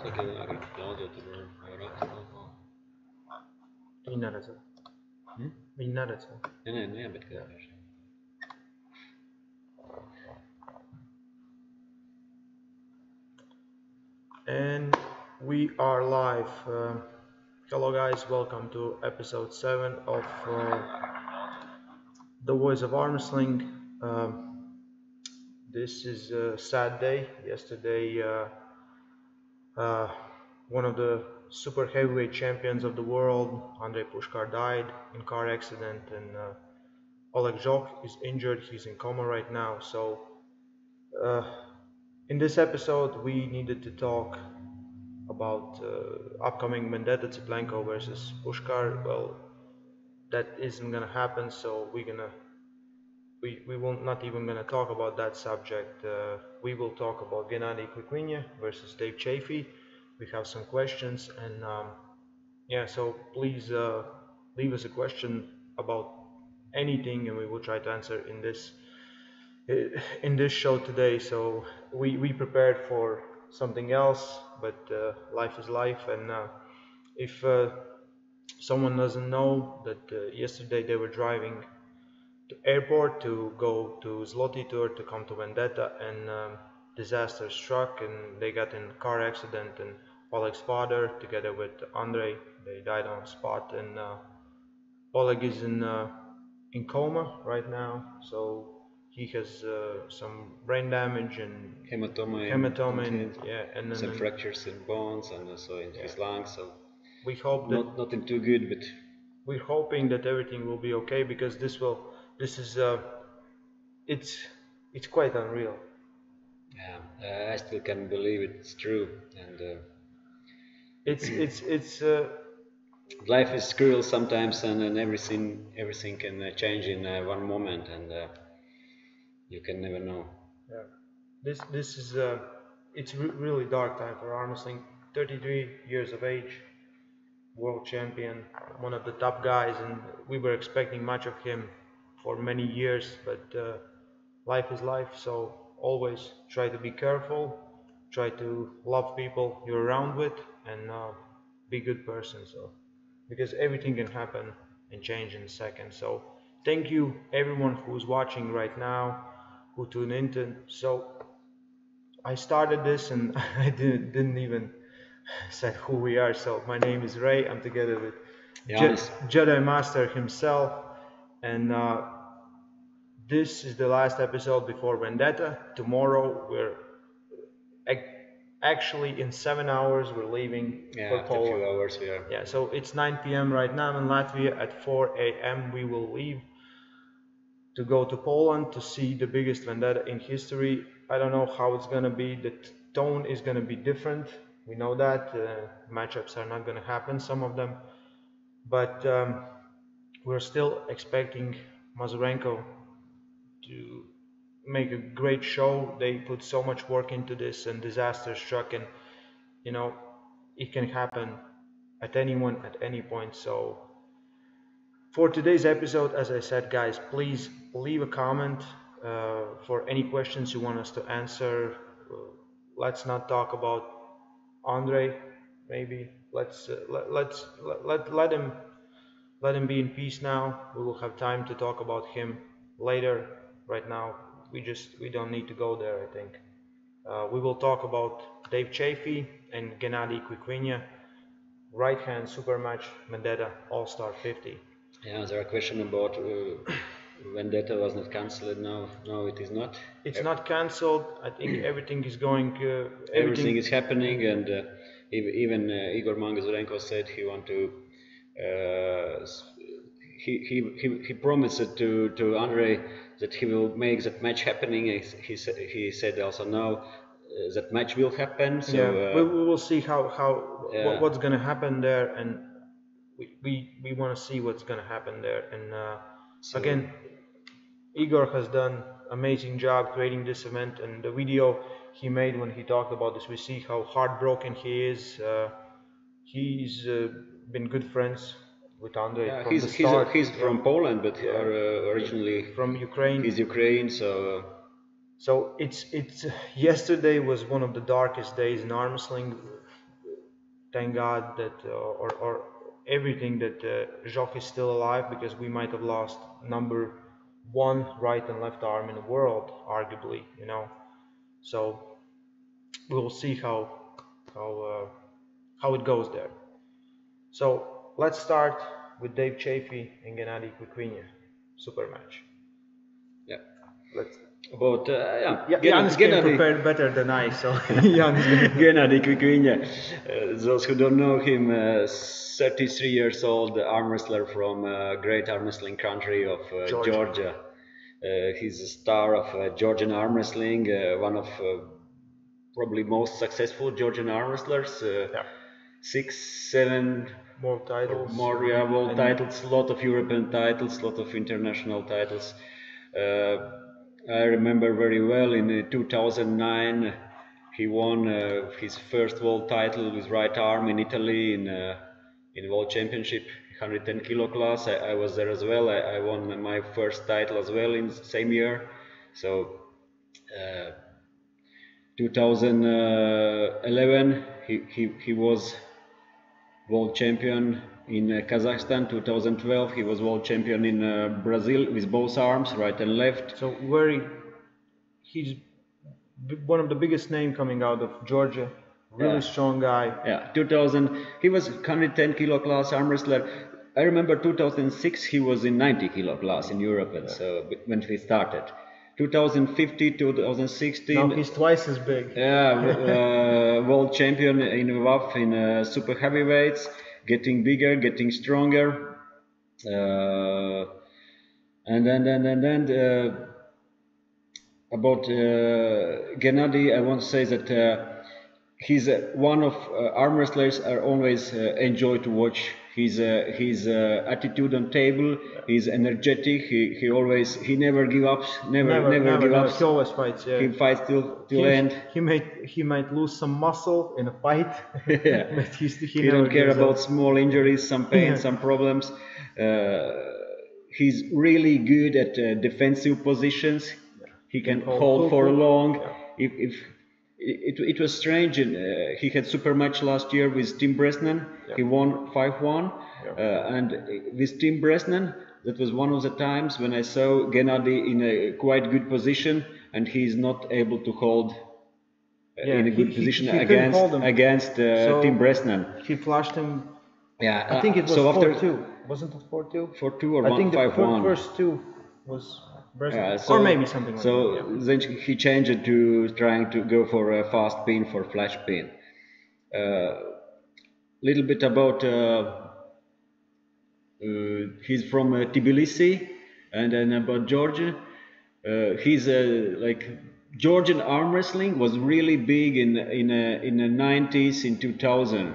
Sekin aggregator Ynnärdet. Ynnärdet. Nee, bet ka. And we are live. Hello guys, welcome to episode 7 of The Voice of Armwrestling. This is a sad day. Yesterday one of the super heavyweight champions of the world, Andrey Pushkars, died in car accident, and Oleg Zhok is injured. He's in coma right now. So in this episode we needed to talk about upcoming Vendetta Tsiplenko versus Pushkar. Well, that isn't gonna happen, so we will not even gonna talk about that subject. We will talk about Genadi Kvikvinia versus Dave Chaffee. We have some questions, and yeah, so please leave us a question about anything, and we will try to answer in this show today. So we prepared for something else, but life is life, and if someone doesn't know that yesterday they were driving to airport to go to Zloty tour to come to Vendetta, and disaster struck and they got in a car accident, and Oleg's father together with Andrey, they died on spot, and Oleg is in coma right now, so he has some brain damage and hematoma, yeah, and some fractures in bones and also in his lungs. So we hope that nothing too good, but we're hoping that everything will be okay, because this is it's quite unreal. Yeah, I still can't believe it's true, and it's life is cruel sometimes, and everything can change in one moment, and you can never know. Yeah, this is it's really dark time for armwrestling. 33 years of age, world champion, one of the top guys, and we were expecting much of him for many years, but life is life, so always try to be careful, try to love people you're around with, and be a good person, so because everything can happen and change in a second. So thank you everyone who's watching right now, who tuned in. So I started this and I didn't even say who we are. So my name is Ray. I'm together with Jedi Master himself, and this is the last episode before Vendetta. Tomorrow we're actually in 7 hours we're leaving for Poland. A few hours, Yeah, so it's 9 p.m. right now in Latvia. At 4 a.m. we will leave to go to Poland to see the biggest Vendetta in history. I don't know how it's gonna be. The tone is gonna be different. We know that matchups are not gonna happen, some of them, but we're still expecting Mazurenko to make a great show. They put so much work into this, and disaster struck, and you know it can happen at anyone at any point. So for today's episode, as I said, guys, please leave a comment for any questions you want us to answer. Let's not talk about Andrey. Maybe let's let him be in peace now. We will have time to talk about him later. Right now we don't need to go there, I think. We will talk about Dave Chaffee and Genadi Kvikvinia, right hand super match, Vendetta All-Star 50. Yeah, there are questions about Vendetta was not cancelled. No, it is not. It's not cancelled. I think everything is going. Everything is happening, and even Igor Mangazurenko said he want to. He promised to Andrey that he will make that match happening. He said also now that match will happen. So yeah, we will see what's gonna happen there, and we want to see what's gonna happen there. And again, Igor has done amazing job creating this event, and the video he made when he talked about this, we see how heartbroken he is. He's been good friends with Andrey from the start. He's from Poland, but originally from Ukraine. He's Ukraine, so. So it's yesterday was one of the darkest days in armwrestling. thank God that or everything that Jacques is still alive, because we might have lost number one right and left arm in the world, arguably, you know. So we'll see how it goes there. So let's start with Dave Chaffee and Genadi Kvikvinia super match. Yeah. Let's. But yeah, Jan's came prepared better than I, so Genadi Kvikvinia. Those who don't know him, 33 years old arm wrestler from great arm wrestling country of Georgia. He's a star of Georgian arm wrestling, one of probably most successful Georgian arm wrestlers. 6, 7 more titles, world titles, lot of European titles, lot of international titles. I remember very well in 2009 he won his first world title with right arm in Italy in World Championship 110 kilo class. I was there as well. I won my first title as well in the same year. So 2011 he was world champion in Kazakhstan. 2012 he was world champion in Brazil with both arms, right and left. So he's one of the biggest name coming out of Georgia. Really strong guy. Yeah, 2000 he was 110 kilo class arm wrestler. I remember 2006 he was in 90 kilo class in Europe, so when he started. 2015, 2016. Now he's twice as big. Yeah, world champion in WAF in super heavyweights, getting bigger, getting stronger. And then about Genadi, I want to say that he's one of arm wrestlers I always enjoy to watch. His attitude on table, he's energetic. He never give up. Never give up. He always fights. Yeah. He fights till end. He might lose some muscle in a fight. Yeah. But he don't care about small injuries, some pain, some problems. He's really good at defensive positions. He can hold for long. If it was strange. He had super match last year with Tim Bresnan. He won 5-1, and with Tim Bresnan, that was one of the times when I saw Genadi in a quite good position, and he's not able to hold in a good position against Tim Bresnan. He flashed him. Yeah, I think it was 4-2. Wasn't it 4-2? 4-2 or 1-5-1. I think the first two was. Or maybe something like that. Then he changed it to trying to go for a fast pin, for flash pin. Little bit about he's from Tbilisi, and then about Georgia. He's like Georgian arm wrestling was really big in the 90s, in 2000.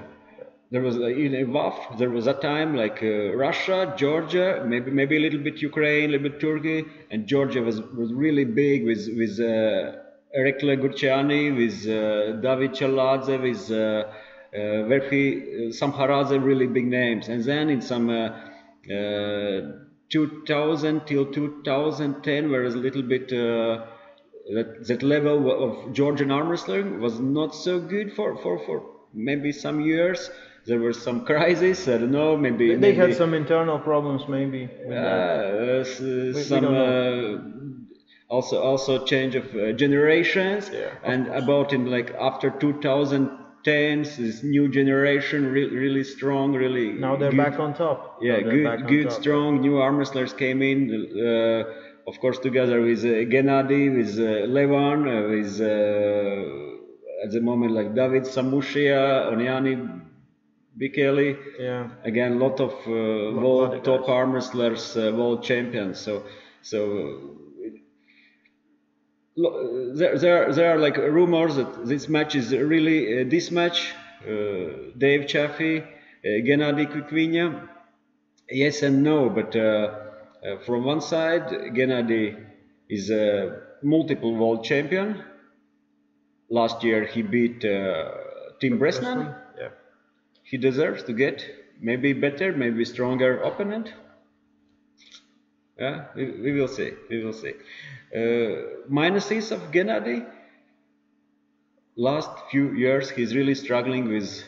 There was in WAF, there was a time like Russia, Georgia, maybe a little bit Ukraine, a little bit Turkey, and Georgia was really big with Erekle Gurciani, with David Chaladze, with Verhi Samharadze, really big names. And then in some 2000 till 2010, whereas a little bit that level of Georgian arm wrestling was not so good for maybe some years. There were some crises. I don't know. Maybe they had some internal problems. Maybe. Also change of generations. And about in like after 2010s, this new generation really strong, really. Now they're back on top. Yeah, good, strong new arm wrestlers came in. Of course, together with Genadi, with Levan, with at the moment like David Samushia, Oniani Bikeli, again, lot of world top arm wrestlers, world champions. So there are like rumors that this match is really this match. Dave Chaffee, Genadi Kvikvinia. Yes and no, but from one side, Genadi is a multiple world champion. Last year he beat Tim Bresnan. He deserves to get maybe better, maybe stronger opponent. Yeah, we will see. We will see. Minuses of Genadi. Last few years, he's really struggling with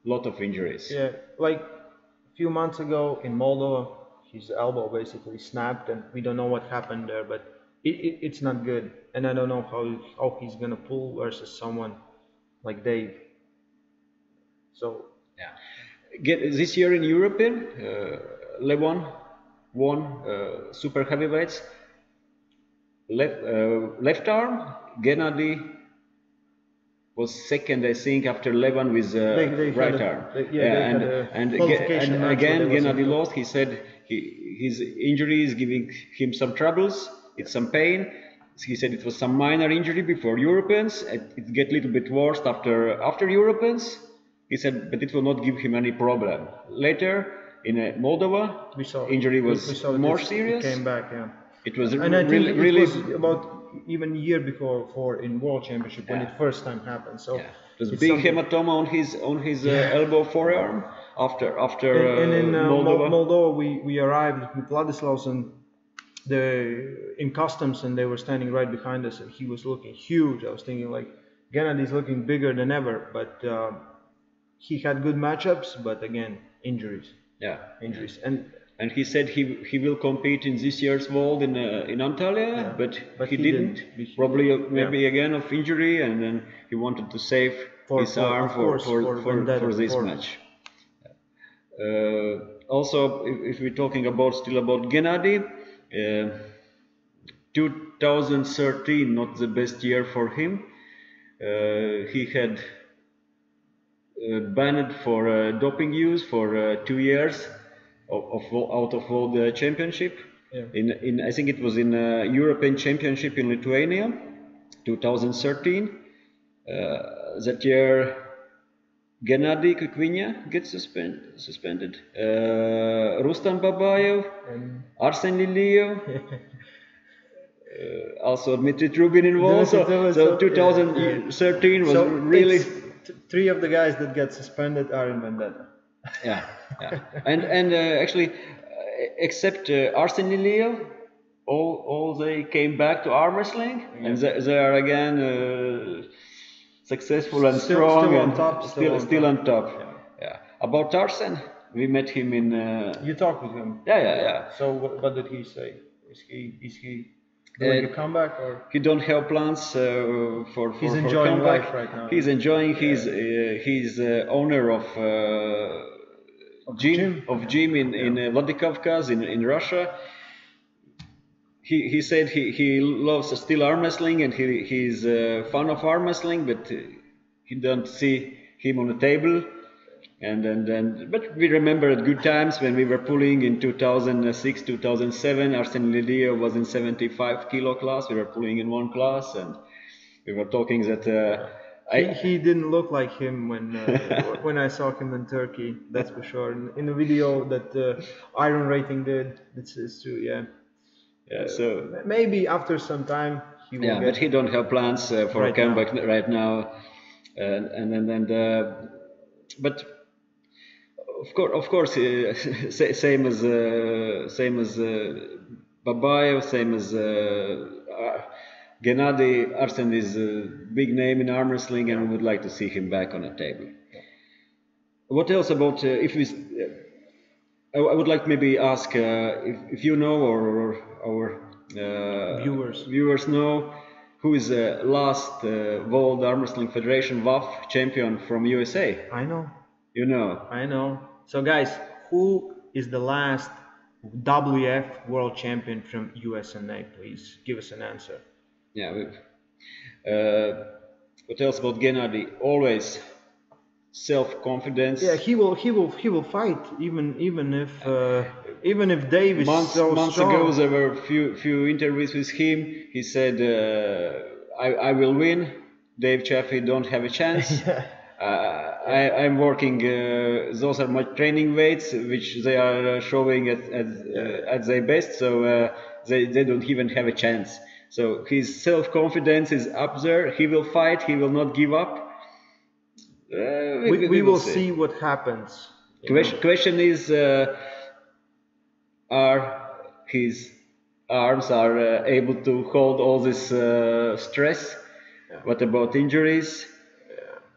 lot of injuries. Yeah, like a few months ago in Moldova, his elbow basically snapped, and we don't know what happened there, but it's not good. And I don't know how he's gonna pull versus someone like Dave. So yeah, this year in European, Levon won super heavyweights. Left arm, Genadi was second, I think, after Levon with right arm. And again, Genadi lost. He said his injury is giving him some troubles. It's some pain. He said it was some minor injury before Europeans. It get a little bit worse after Europeans. He said, but it will not give him any problem. Later in Moldova, injury was more serious. It came back, yeah. It was and I think it was about even a year before in World Championship when it first time happened. So it was big hematoma on his elbow forearm after and in Moldova. we arrived with Vladislaus and in customs, and they were standing right behind us, and he was looking huge. I was thinking like Genadi's looking bigger than ever, but he had good matchups, but again injuries. Yeah, injuries. And he said he will compete in this year's World in Antalya, but he didn't. Probably maybe again of injury, and then he wanted to save his arm for this match. Also, if we're talking still about Genadi, 2013 not the best year for him. He had banned for doping use for 2 years. Out of World Championship. In I think it was in European Championship in Lithuania, 2013. That year, Genadi Kvikvinia gets suspended. Rustam Babayev, Arseny Liliev, also Dmitry Trubin involved. So 2013 was really. 3 of the guys that get suspended are in Vendetta. Yeah. and actually, except Arseny Liliev, all they came back to arm wrestling, and they are again successful and strong, still on top. Yeah. About Arsen, we met him in. You talked with him. Yeah. So what did he say? Is he doing a comeback, or he don't have plans for he's enjoying comeback. Life right now. He's enjoying. He's owner of gym in Vladikavkaz in Russia. He said he loves still arm wrestling, and he's a fan of arm wrestling, but he don't see him on the table. But we remember at good times when we were pulling in 2006, 2007. Arseny Liliev was in 75 kilo class. We were pulling in one class, and we were talking that he didn't look like him when I saw him in Turkey. That's for sure. In the video that Iron Rating did, it's true. Yeah. So maybe after some time he will. Yeah, but he don't have plans for a comeback right now, but. Of course, same as Babayev, same as Genadi. Arsen is a big name in arm wrestling, and we would like to see him back on the table. What else about I would like maybe ask if you know or our viewers know who is the last World Arm Wrestling Federation WAF champion from USA. I know. You know. I know. So guys, who is the last WF World Champion from USA? Please give us an answer. Yeah. What else about Genadi? Always self-confidence. Yeah, he will fight even if Dave is months strong. Ago there were few interviews with him. He said, "I will win. Dave Chaffee don't have a chance." I'm working. Those are my training weights, which they are showing at their best. So they don't even have a chance. So his self-confidence is up there. He will fight. He will not give up. We will see what happens. Question is, are his arms able to hold all this stress? Yeah. What about injuries?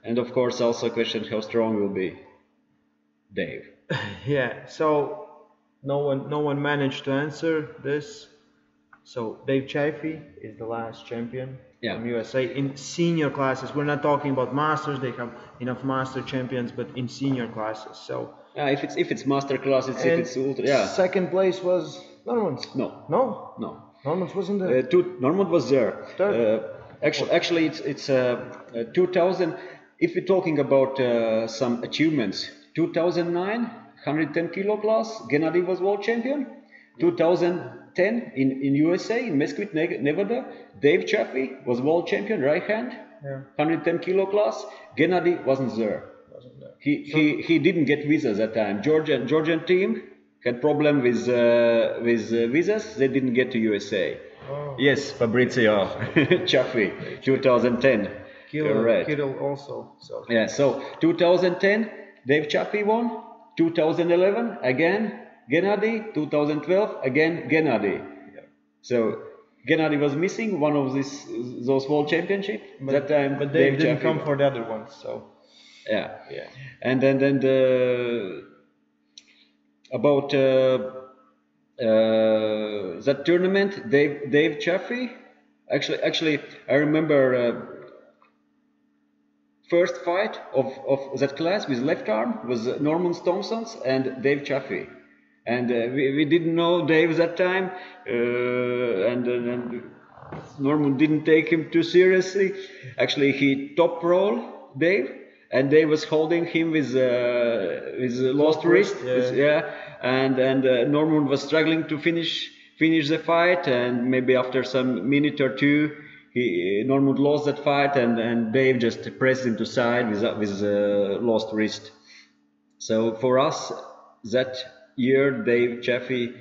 And of course, also question how strong will be. Dave. Yeah, so no one managed to answer this. So Dave Chaffee is the last champion from USA in senior classes. We're not talking about masters; they have enough master champions, but in senior classes. So if it's master classes, if it's ultra, second place was Normand's. No. Normand's wasn't there. Normand was there. Third. Actually, it's 2000. If we're talking about some achievements, 2009, 110 kilo class, Genadi was world champion. 2010 in USA, in Mesquite, Nevada, Dave Chaffee was world champion, right hand, 110 kilo class. Genadi wasn't there. He didn't get visas at that time. Georgian team had problem with visas. They didn't get to USA. Oh. Yes, Fabrizio Chaffee, 2010. Correct. Kittle also. So. Yeah, so 2010, Dave Chaffee won. 2011, again, Genadi. 2012, again, Genadi. Yeah. So Genadi was missing one of those world championships that time. But Dave didn't come for the other ones, so. Yeah. And then about that tournament, Dave Chaffee. Actually, I remember first fight of that class with left arm was Norman Thompson's and Dave Chaffee, and we didn't know Dave that time, and Norman didn't take him too seriously. Actually, he top roll Dave, and Dave was holding him with lost wrist. And Norman was struggling to finish the fight, and maybe after some minute or two, Norman lost that fight, and Dave just pressed him to side with lost wrist. So for us, that year, Dave Chaffee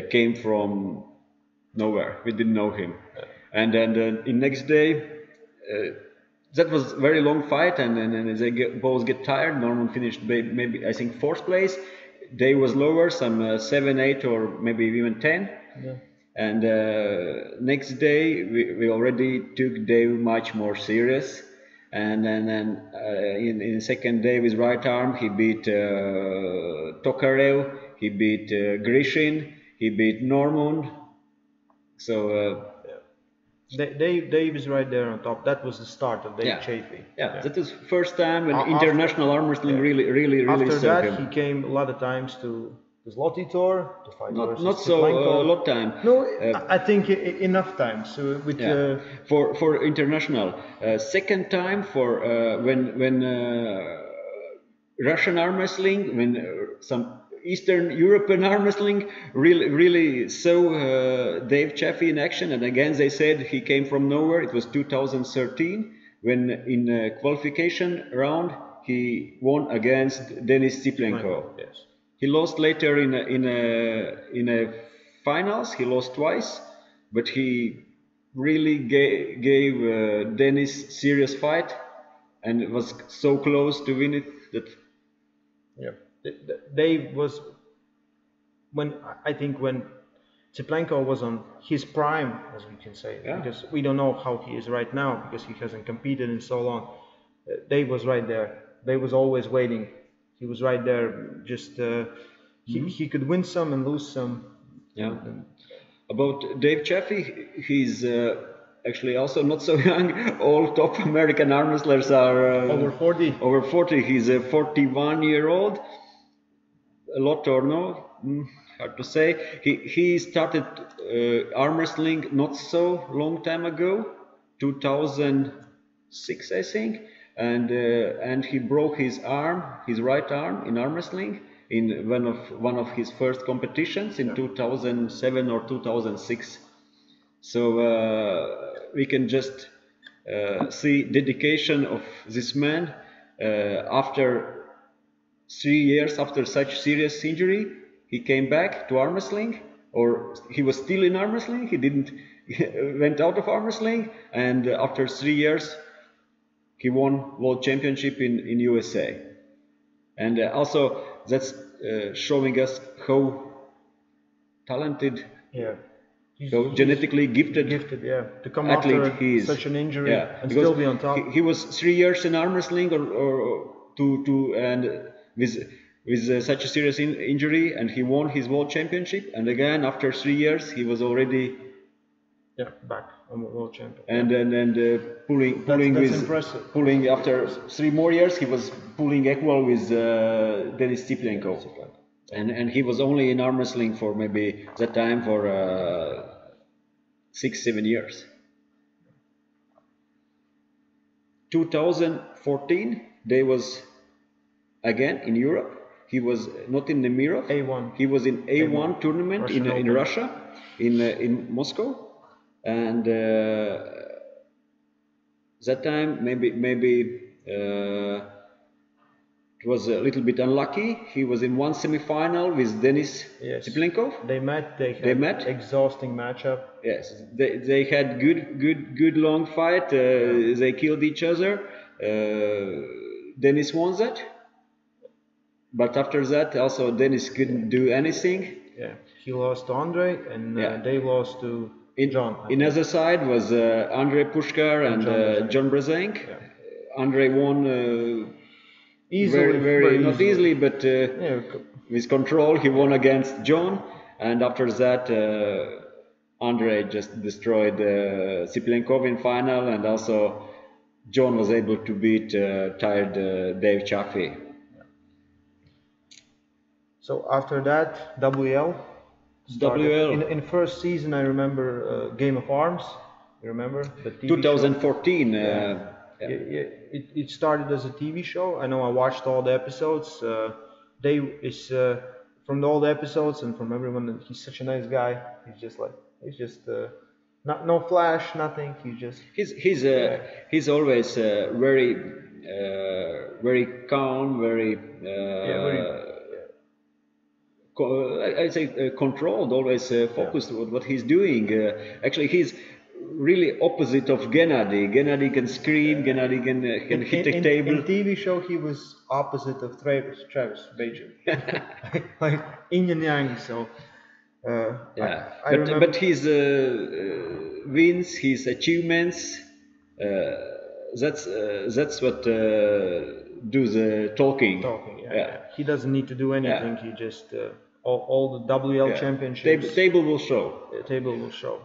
came from nowhere. We didn't know him, and then the next day. That was a very long fight, and they both get tired. Norman finished maybe I think 4th place. Dave was lower, some 7, 8, or maybe even 10. Yeah. And next day we already took Dave much more serious. And then in the second day with right arm he beat Tokarev, he beat Grishin, he beat Normand. So. Dave is right there on top. That was the start of Dave Chaffee. Yeah, that was first time when international arm wrestling really after that him. He came a lot of times to the Zloty tour to fight not so a lot time. No, I think enough times with for international. Second time for when Russian arm wrestling, when some Eastern European arm wrestling really saw Dave Chaffee in action, and again they said he came from nowhere. It was 2013 when in qualification round he won against Denis Tsiplenko. Yes. He lost later in a finals. He lost twice, but he really gave Denis serious fight, and it was so close to win it that. Yeah. Dave was when Tsiplenko was on his prime, as we can say, because we don't know how he is right now because he hasn't competed in so long. Dave was right there. Dave was always waiting. He was right there. Just he could win some and lose some. Yeah. About Dave Chaffee, he's actually also not so young. All top American arm wrestlers are over 40. Over 40. He's a 41-year-old. A lot or no, hard to say. He started arm wrestling not so long time ago, 2006 I think, and he broke his right arm in arm wrestling in one of his first competitions in 2007 or 2006. So we can just see dedication of this man after 3 years after such serious injury. He came back to arm wrestling, or he was still in arm wrestling. He didn't went out of arm wrestling, and after 3 years he won world championship in USA. And also that's showing us how talented, so genetically gifted to come athlete after he is. Such an injury and still be on top. He was 3 years in arm wrestling, and with with such a serious injury, and he won his world championship. And again, after 3 years, he was already back on the world champion. And pulling that's with impressive. Pulling after 3 more years, he was pulling equal with Denis Tsiplenko. And he was only in arm wrestling for maybe that time for 6-7 years. 2014, they was again in Europe. He was not in Nemirov. A1. He was in A1 tournament in Russia, in Moscow. And that time maybe it was a little bit unlucky. He was in one semi-final with Denis Tsiplenko. They met. Exhausting matchup. Yes, they had good long fight. They killed each other. Denis won that, but after that also Denis couldn't do anything. Yeah, he lost to Andrey, and they lost to John. In other side was Andrey Pushkars and John Brzenk. Yeah. Andrey won easily, very not easily, but with control. He won against John, and after that Andrey just destroyed Tsiplenkov in final, and also John was able to beat tired Dave Chaffee. So after that, WL. In first season, I remember Game of Arms. You remember the TV 2014. It started as a TV show. I know I watched all the episodes. Dave is from all the episodes and from everyone. He's such a nice guy. He's just no flash, nothing. He's always very calm, very. I'd say controlled, always focused on what he's doing. Actually, he's really opposite of Genadi. Genadi can scream, Genadi can hit a table. In TV show, he was opposite of Travis Bajan. like yin and yang. So but his wins, his achievements, that's what do the talking. He doesn't need to do anything. He just all the WL championships. Table will show. Table will show.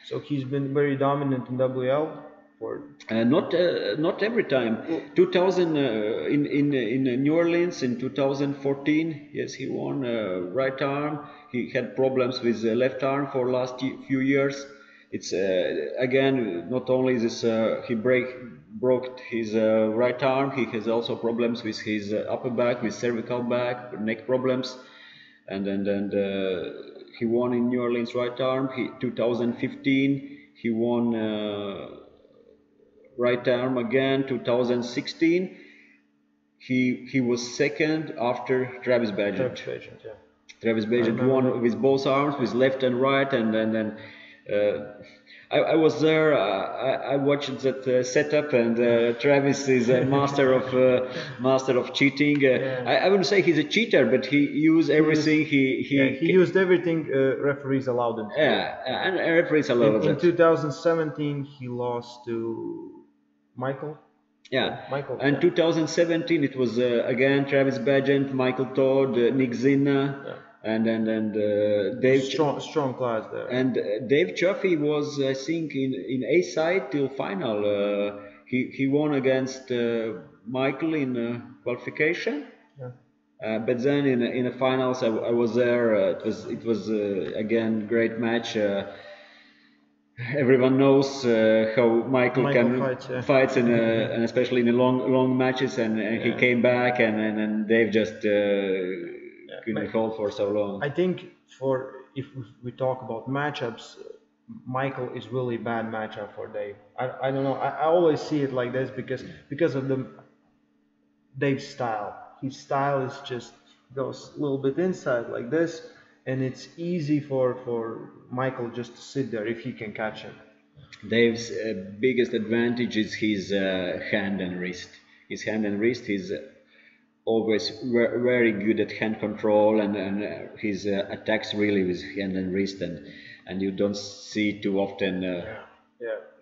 So he's been very dominant in WL for. Not every time. 2000 in New Orleans in 2014. Yes, he won right arm. He had problems with the left arm for last few years. It's again not only this he broke his right arm. He has also problems with his upper back, with cervical back, neck problems, and he won in New Orleans right arm. 2015 he won right arm again. 2016 he was second after Travis Bajan. Travis Bajan won with both arms, with left and right, and then. I was there. I watched that setup, and Travis is a master of cheating. I wouldn't say he's a cheater, but he used everything. He used everything referees allowed him to. And referees allowed. In 2017, he lost to Michael. Michael. And 2017, it was again Travis Bajan, Michael Todd, Nick Zinna. And Dave strong class there. And Dave Chaffee was, I think, in A side till final. He won against Michael in qualification. But then in the finals, I was there. It was again great match. Everyone knows how Michael can fights and especially in the long matches. And he came back and Dave just. Couldn't hold for so long. I think if we talk about matchups, Michael is really bad matchup for Dave. I don't know. I always see it like this because of Dave's style. His style is just goes a little bit inside like this, and it's easy for Michael just to sit there if he can catch him. Dave's biggest advantage is his hand and wrist. His hand and wrist. He's always very good at hand control, and his attacks really with hand and wrist, and you don't see too often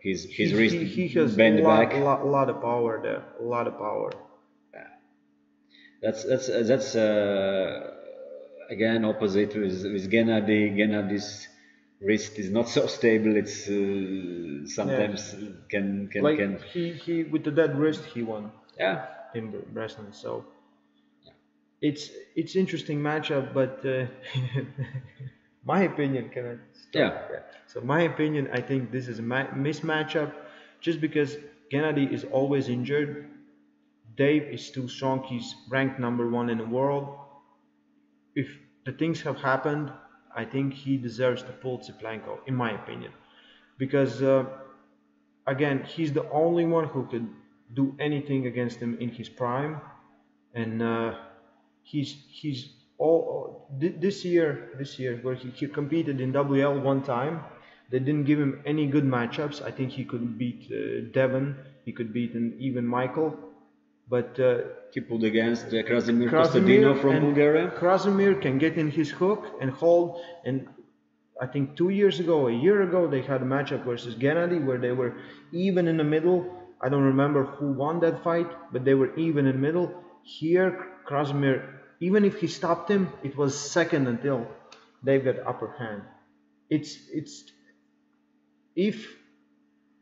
his wrist he has bend back. A lot of power there, a lot of power. That's again opposite with Genadi. Genadi's wrist is not so stable. It's sometimes like can he with the dead wrist he won yeah. in wrestling. So it's interesting matchup, but my opinion, can I start? Yeah. So my opinion, I think this is a mismatchup, just because Genadi is always injured. Dave is too strong. He's ranked #1 in the world. If the things have happened, I think he deserves to pull Tsiplenko, in my opinion, because again, he's the only one who could do anything against him in his prime, and he's all this year where he competed in WL one time. They didn't give him any good matchups. I think he could beat Devon. He could beat even Michael, but he pulled against Krasimir Kostadinov from Bulgaria. Krasimir can get in his hook and hold. And I think a year ago, they had a matchup versus Genadi where they were even in the middle. I don't remember who won that fight, but they were even in the middle. Here, Krasimir, even if he stopped him, it was second until Dave got upper hand. It's if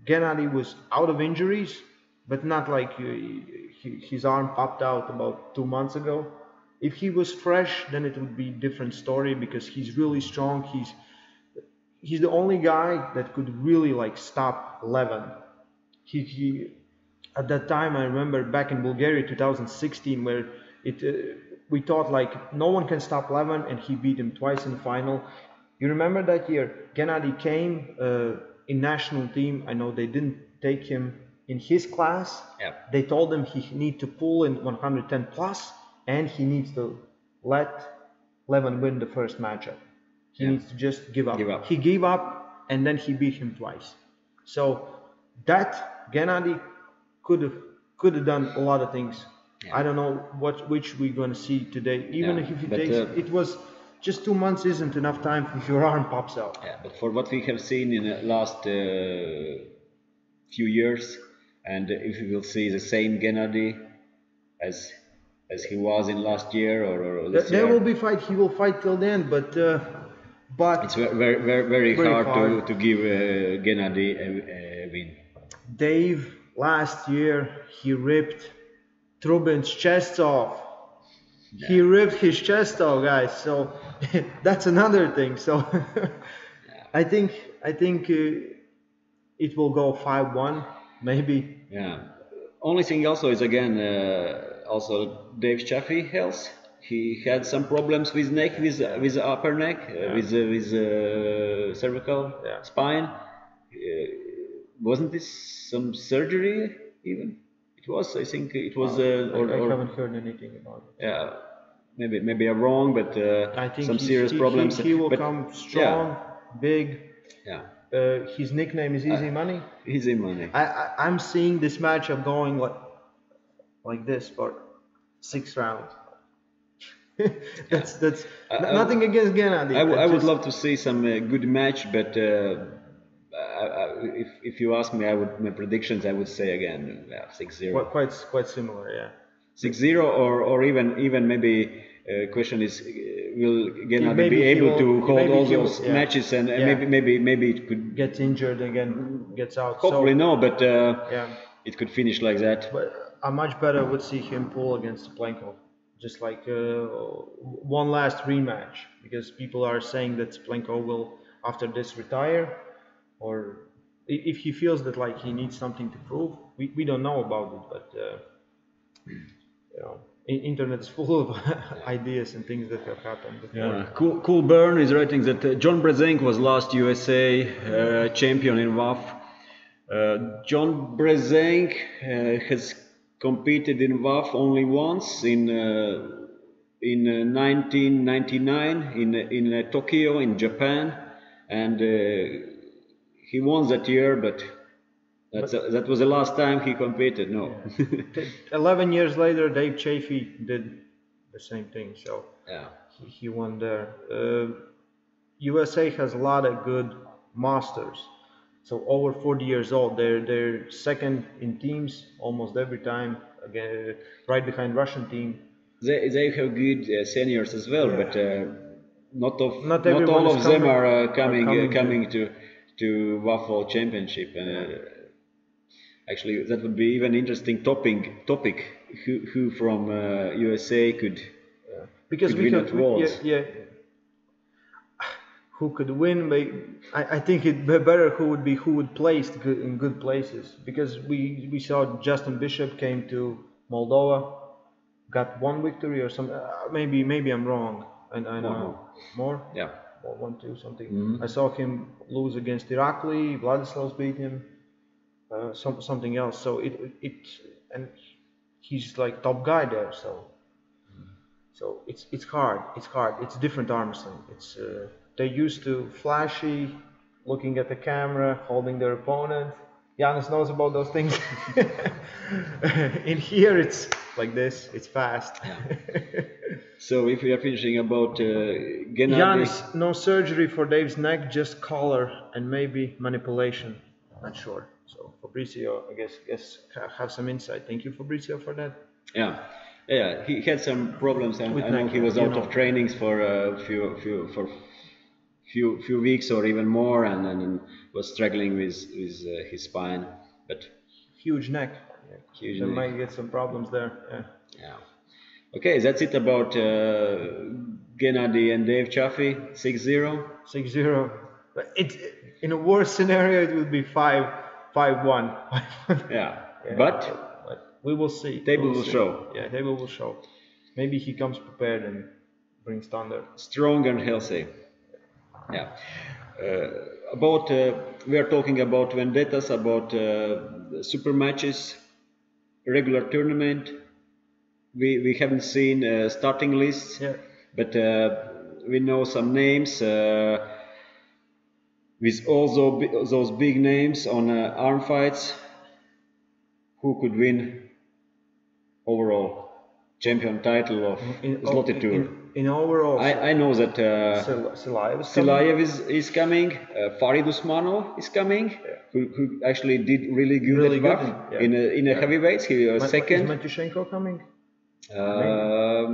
Genadi was out of injuries, but not like his arm popped out about 2 months ago. If he was fresh, then it would be a different story, because he's really strong. He's the only guy that could really like stop Levin. He at that time, I remember back in Bulgaria 2016, where we thought like no one can stop Levin, and he beat him twice in the final. You remember that year Genadi came in national team. I know they didn't take him in his class. Yeah. They told him he need to pull in 110 plus, and he needs to let Levin win the first matchup. He needs to just give up. He gave up, and then he beat him twice. So that Genadi could have done a lot of things. Yeah. I don't know which we're going to see today. Even if it takes, it was just 2 months isn't enough time if your arm pops out. Yeah, but for what we have seen in the last few years, and if we will see the same Genadi as he was in last year or this year, there will be fight. He will fight till the end, but it's very hard to give Genadi a win. Dave last year he ripped Trubin's chest off. Yeah. He ripped his chest off, guys. So that's another thing. So I think it will go 5-1, maybe. Yeah. Only thing also is again also Dave Chaffee health. He had some problems with neck, with the upper neck, with cervical spine. Wasn't this some surgery even? It was, I think it was. I haven't heard anything about it. Yeah, maybe I'm wrong, but I think some serious problems. He will come strong, big. Yeah. His nickname is Easy Money. Easy Money. I'm seeing this matchup going like this for 6 rounds. that's nothing against Genadi. I would love to see some good match, but if you ask me, my predictions, I would say again 6-0. Quite similar, yeah. 6-0 or even maybe. Question is, will Genadi be able to hold all those matches, and maybe it could get injured again, gets out. Hopefully no, but it could finish like that. But I much better would see him pull against Plenko, just like one last rematch, because people are saying that Plenko will after this retire, or if he feels that like he needs something to prove. We don't know about it, but you know. Internet is full of ideas and things that have happened before. Yeah. Cool Burn is writing that John Brezenk was last USA champion in WAF. John Brezenk has competed in WAF only once in 1999 in Tokyo in Japan, and he won that year, but that was the last time he competed. No. 11 years later, Dave Chaffee did the same thing. So he won there. USA has a lot of good masters. So over 40 years old, they're second in teams almost every time. Again, right behind Russian team. They have good seniors as well, but not everyone all is of them coming- are coming coming to Waffle Championship. Actually, that would be even interesting topic. Who from USA could because could we win could at Worlds? Who could win? I think it better who would place in good places, because we saw Justin Bishop came to Moldova, got one victory or some. Maybe I'm wrong, and I know more. Yeah. Or 1-2 something. I saw him lose against Irakli. Vladislav's beat him. Something else. So and he's like top guy there. So it's hard. It's hard. It's different arm wrestling. It's they're used to flashy, looking at the camera, holding their opponent. Janis knows about those things. In here, it's like this. It's fast. So if we are finishing about Genadi, Janis, no surgery for Dave's neck, just collar and maybe manipulation. Not sure. So Fabrizio, I guess have some insight. Thank you, Fabrizio, for that. Yeah, he had some problems, and I know he was out of trainings for a few weeks or even more, and then was struggling with his spine. But huge neck. Huge they neck. Might get some problems there. Yeah. Okay, that's it about Genadi and Dave Chaffee. 6-0. 6-0. But in a worse scenario, it would be 5-1. Yeah. But we will see. Table will show. Yeah, table will show. Maybe he comes prepared and brings thunder. Strong and healthy. Yeah. About we are talking about vendettas, about super matches, regular tournament. We haven't seen starting lists, but we know some names. With all those big names on arm fights, who could win overall champion title of Zloty Tour? In overall, I know that Silayev is coming. Farid Usmanov is coming, who actually did really good at WAF in a heavyweights. He was second. Is Matyushenko coming?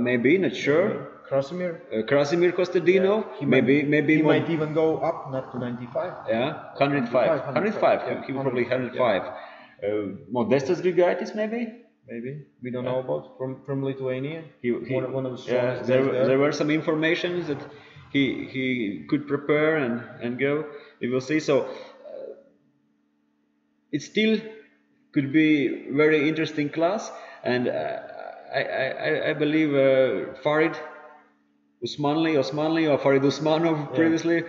Maybe, not sure. Krasimir Kostadinov. He maybe might even go up, not to 95. Yeah, 105. He probably 105. Modestas Grigaitis, maybe. We don't know about from Lithuania. One of the strongest. There were some information that he could prepare and go. We will see. So it still could be very interesting class, and I believe Farid Osmanli or Farid Usmanov previously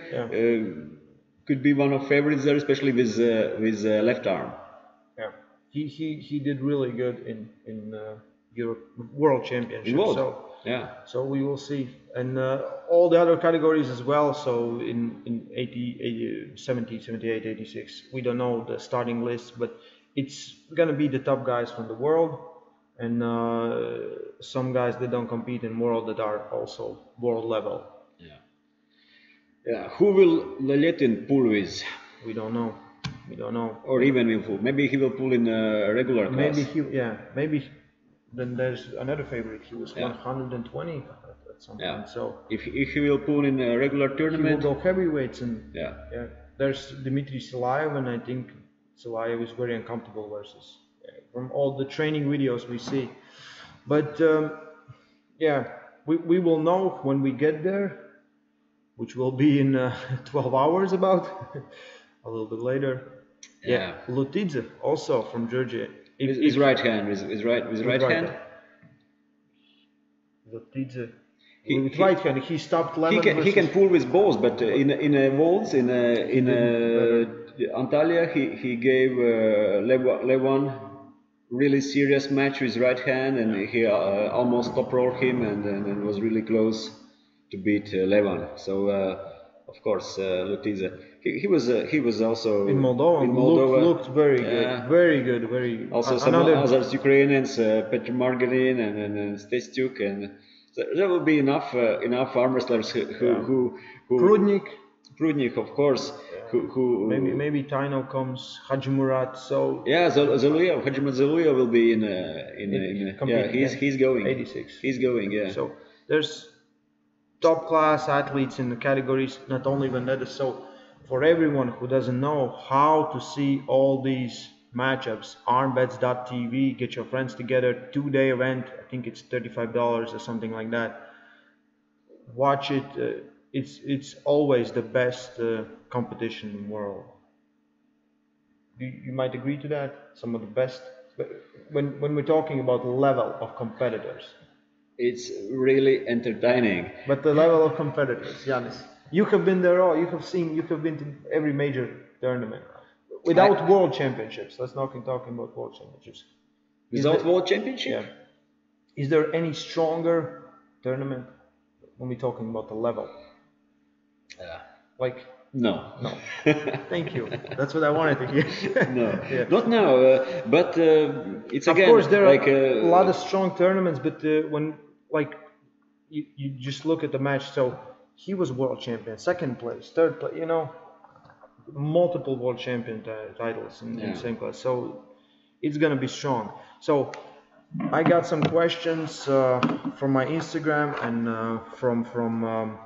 could be one of favorites there, especially with left arm. Yeah, he did really good in Europe World Championship. So we will see, and all the other categories as well. So in 70, 78, 86, we don't know the starting list, but it's gonna be the top guys from the world. And some guys that don't compete in world that are also world level. Yeah. Who will Leletin pull with? We don't know. Or even will pull. Maybe he will pull in a regular class. Maybe. Then there's another favorite. He was 120 at some point. So if he will pull in a regular tournament, he will go heavyweights and There's Dmitry Silayev, and I think Silayev is very uncomfortable versus. From all the training videos we see, but we will know when we get there, which will be in 12 hours about a little bit later. Lutidze also from Georgia. His right hand, his right hand. Lutidze. With right hand, he stopped Lemon. He can pull with both, but in a waltz in Antalya he gave Levon really serious match with right hand, and he almost top rolled him, and was really close to beat Levan. So of course Lutidze. He was also in Moldova. Looked very good, very good, Also some others Ukrainians, Petr Margarin and Stestyuk, and so there will be enough arm wrestlers who Prudnik, of course. who maybe Taino comes, Hajimurat. So yeah, Zaluya, Hajimat Zaluya will be in yeah, he's going. 86. He's going, yeah. So there's top class athletes in the categories, not only Vendetta. So for everyone who doesn't know how to see all these matchups, armbets.tv, get your friends together, 2-day event, I think it's $35 or something like that. Watch it. It's always the best competition in the world. You might agree to that. Some of the best. When we're talking about the level of competitors, it's really entertaining. But the level of competitors, Yanis, you have been there all. You have been to every major tournament without world championships. Let's not talking about world championships. Without world championship? Yeah. Is there any stronger tournament when we're talking about the level? Like no. Thank you. That's what I wanted to hear. No, yeah. Not now. But it's again. Of course, there like, are a lot of strong tournaments, but when like you just look at the match. So he was world champion, second place, third place. Multiple world champion titles in the same class. So it's gonna be strong. So I got some questions from my Instagram and from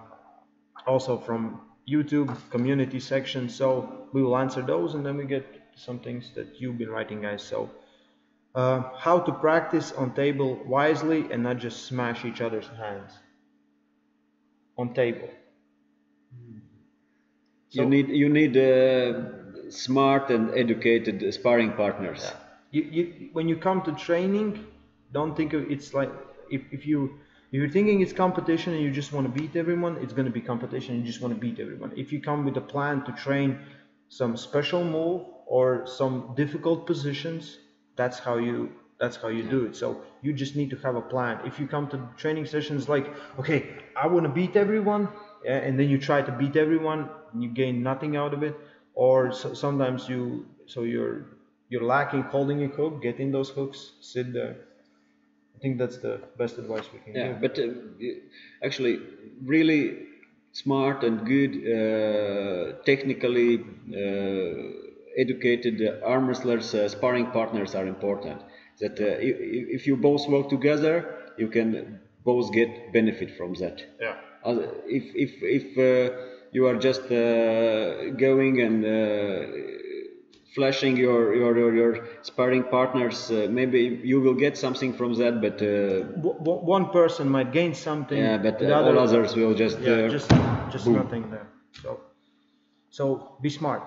also from YouTube community section. So we will answer those, and then we get some things that you've been writing, guys. So how to practice on table wisely and not just smash each other's hands on table. So you need smart and educated sparring partners. Yeah. When you come to training, don't think of it's like if you're thinking it's competition and you just want to beat everyone, it's going to be competition and you just want to beat everyone. If you come with a plan to train some special move or some difficult positions, that's how you do it. So you just need to have a plan. If you come to training sessions like, okay, I want to beat everyone, and then you try to beat everyone, and you gain nothing out of it, or sometimes you're lacking holding a hook, get in those hooks, sit there. I think that's the best advice we can give. Yeah, but actually, really smart and good, technically educated arm wrestlers, sparring partners are important. That if you both work together, you can both get benefit from that. Yeah. If you are just going and flashing your sparring partners, maybe you will get something from that, but one person might gain something. Yeah, but all others will just just boom. Nothing there. So be smart.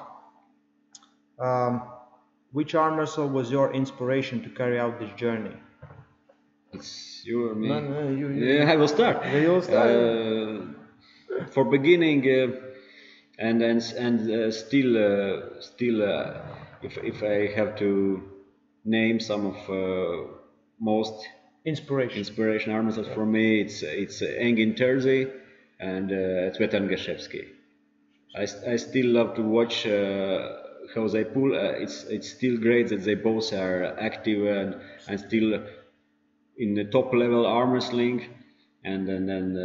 Which arm wrestle was your inspiration to carry out this journey? It's you or me. No, you. Yeah, I will start. Yeah, you'll start. For beginning, and still, if I have to name some of most inspiration arm wrestlers for me, it's Engin Terzi and Cvetan Gashevsky. I still love to watch how they pull. It's still great that they both are active and still in the top level arm wrestling, and then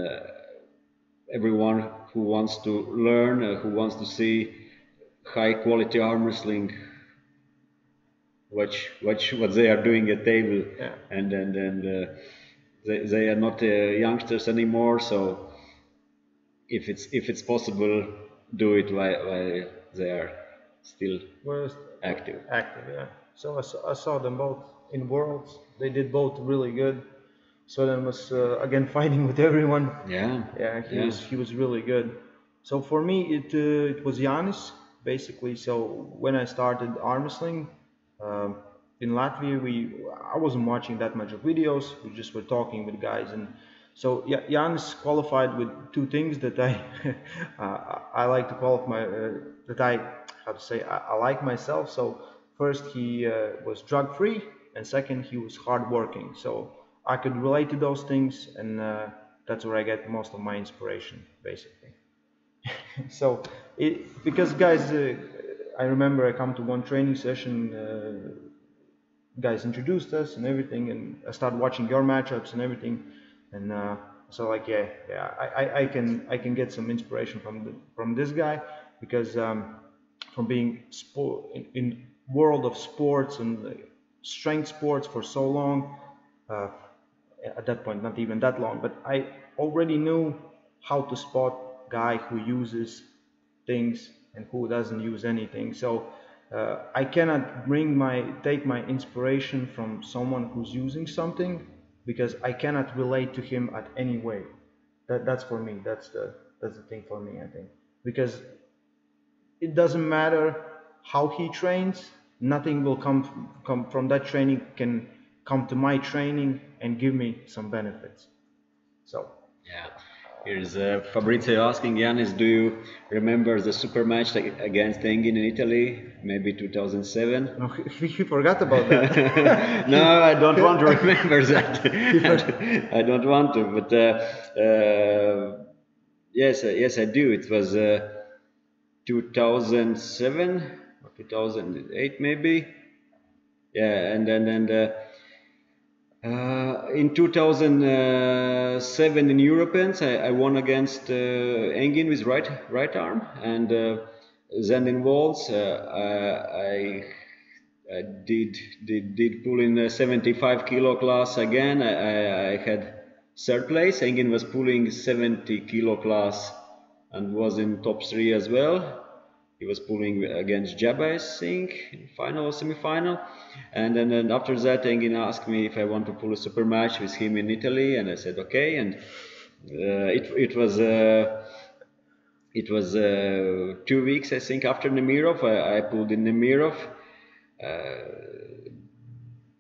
everyone who wants to learn, who wants to see high quality arm wrestling, watch what they are doing at table, and they are not youngsters anymore. So if it's possible, do it while they are still active. Yeah. So I saw them both in Worlds. They did both really good. Sweden was again fighting with everyone. Yeah. He was really good. So for me, it was Yanis basically. So when I started arm wrestling in Latvia, I wasn't watching that much of videos. We just were talking with guys, and so Yanis qualified with two things that I like to qualify that I like myself. So first, he was drug free, and second, he was hardworking. So I could relate to those things, and that's where I get most of my inspiration, basically. So, because guys, I remember I come to one training session, guys introduced us and everything, and I started watching your matchups and everything, and so like I can get some inspiration from this guy, because from being in world of sports and strength sports for so long. At that point, not even that long, but I already knew how to spot guy who uses things and who doesn't use anything. So I cannot take my inspiration from someone who's using something, because I cannot relate to him at any way. That's for me. That's the thing for me, I think, because it doesn't matter how he trains. Nothing will come from that training can come to my training and give me some benefits. So yeah. Here's Fabrizio asking, Yanis, do you remember the super match against Engin in Italy, maybe 2007? No, he forgot about that. No, I don't want to remember that. I don't want to, but yes, I do. It was 2007 or 2008 maybe. Yeah, and in 2007 in Europeans, I won against Engin with right arm, and then in Worlds I did pull in the 75 kilo class again. I had third place. Engin was pulling 70 kilo class and was in top 3 as well. He was pulling against Jabba, I think, in final or semi-final. And then after that, Engin asked me if I want to pull a super match with him in Italy, and I said okay. And it was 2 weeks, I think, after Nemirov. I pulled in Nemirov,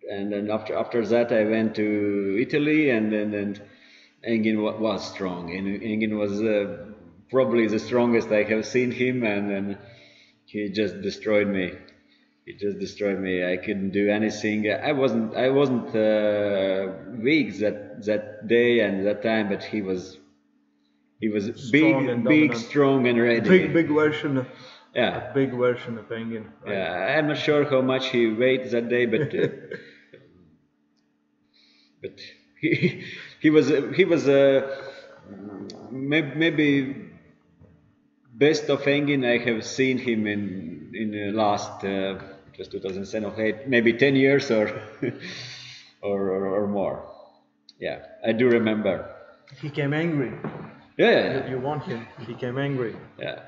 and then after that, I went to Italy, and Engin was strong. And Engin was probably the strongest I have seen him, and he just destroyed me. He just destroyed me. I couldn't do anything. I wasn't weak that day and that time, but he was big, strong, and ready. Big version of yeah. A big version of Engin. Right? Yeah, I'm not sure how much he weighed that day, but but he was maybe best of Engin I have seen him in the last it was 2007 or 8, maybe 10 years or or more. Yeah, I do remember. He came angry. Yeah. You won him. He came angry. Yeah,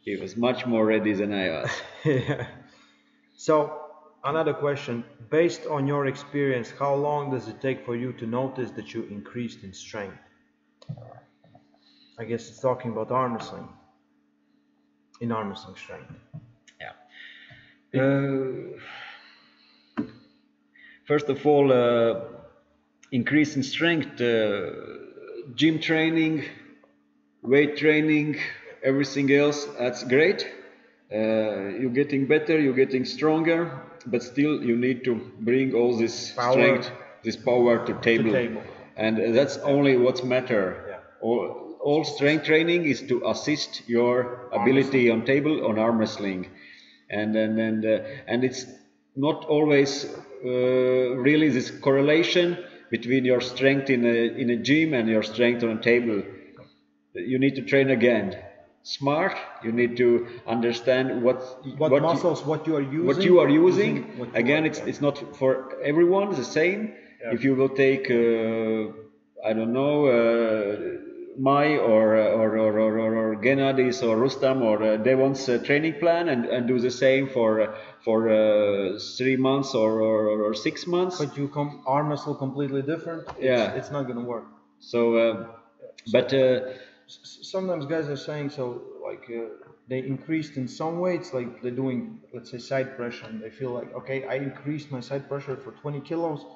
he was much more ready than I was. Yeah. So another question: based on your experience, how long does it take for you to notice that you increased in strength? I guess it's talking about arm wrestling. In arm wrestling strength. Yeah. First of all, increase in strength, gym training, weight training, everything else, that's great. You're getting better, you're getting stronger, but still you need to bring all this strength, this power to table. And that's only what's matter. Yeah. All strength training is to assist your ability on table on arm wrestling, and it's not always really this correlation between your strength in a gym and your strength on a table. You need to train again. Smart. You need to understand what muscles you are using. Again, it's not for everyone the same. Yeah. If you will take I don't know. Mai or Genadi's or Rustam or Devon's training plan and do the same for 3 months or 6 months. But you arm wrestle completely different. It's not gonna work. So, sometimes guys are saying they increased in some weights, like they're doing, let's say, side pressure, and they feel like, okay, I increased my side pressure for 20 kilos.